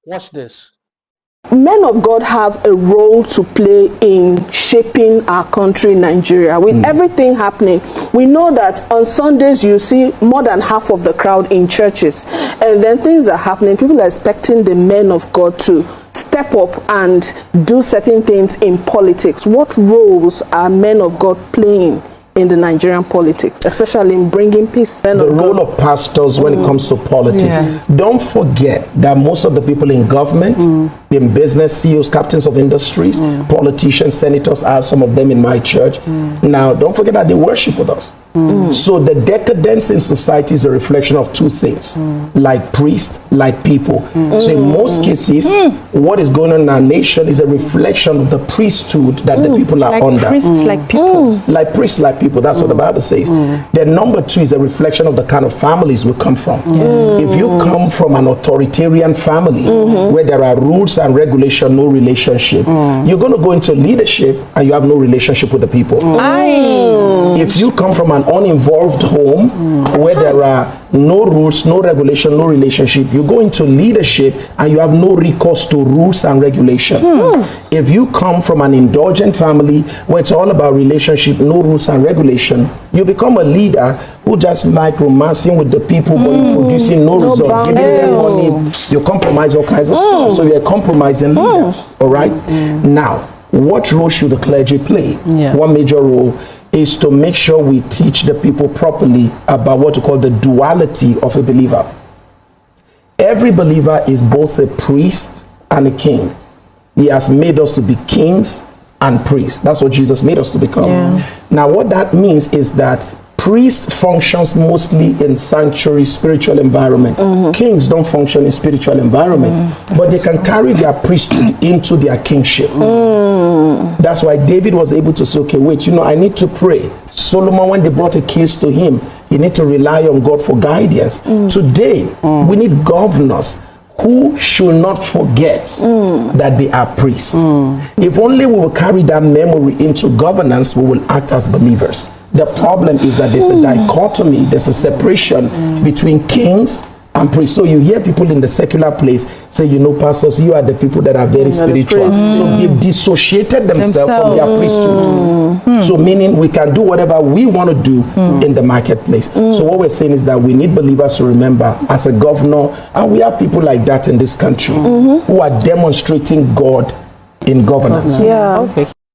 Watch this. Men of God have a role to play in shaping our country, Nigeria. With everything happening, we know that on Sundays you see more than half of the crowd in churches. And then things are happening. People are expecting the men of God to step up and do certain things in politics. What roles are men of God playing in the Nigerian politics, especially in bringing peace? The role of pastors when it comes to politics. Yeah. Don't forget that most of the people in government, in business, CEOs, captains of industries, politicians, senators, I have some of them in my church. Now, don't forget that they worship with us. So the decadence in society is a reflection of two things, like priests, like people. So in most cases, what is going on in our nation is a reflection of the priesthood that the people are like under. Priests, like people. Like priests, like people. That's what the Bible says. Then number two is a reflection of the kind of families we come from. If you come from an authoritarian family where there are rules and regulation, no relationship, you're going to go into leadership and you have no relationship with the people. If you come from an uninvolved home where there are no rules, no regulation, no relationship, you go into leadership and you have no recourse to rules and regulation. If you come from an indulgent family where it's all about relationship, no rules and regulation, you become a leader who just like romancing with the people, but you're producing no result, giving them money, you compromise all kinds of stuff. So you're a compromising leader. All right? Now, what role should the clergy play? One major role is to make sure we teach the people properly about what we call the duality of a believer. Every believer is both a priest and a king. He has made us to be kings and priests. That's what Jesus made us to become. Now, what that means is that priest functions mostly in sanctuary spiritual environment. Kings don't function in spiritual environment, but they can carry their priesthood into their kingship. That's why David was able to say, okay, wait, I need to pray. Solomon, when they brought a case to him, he need to rely on God for guidance. Today, we need governors who should not forget that they are priests. If only we will carry that memory into governance, we will act as believers. The problem is that there's a dichotomy, there's a separation between kings and priests. So you hear people in the secular place say, pastors, you are the people that are very spiritual. So they've dissociated themselves from their priesthood. So meaning we can do whatever we want to do in the marketplace. So what we're saying is that we need believers to remember as a governor, and we have people like that in this country who are demonstrating God in governance. Okay.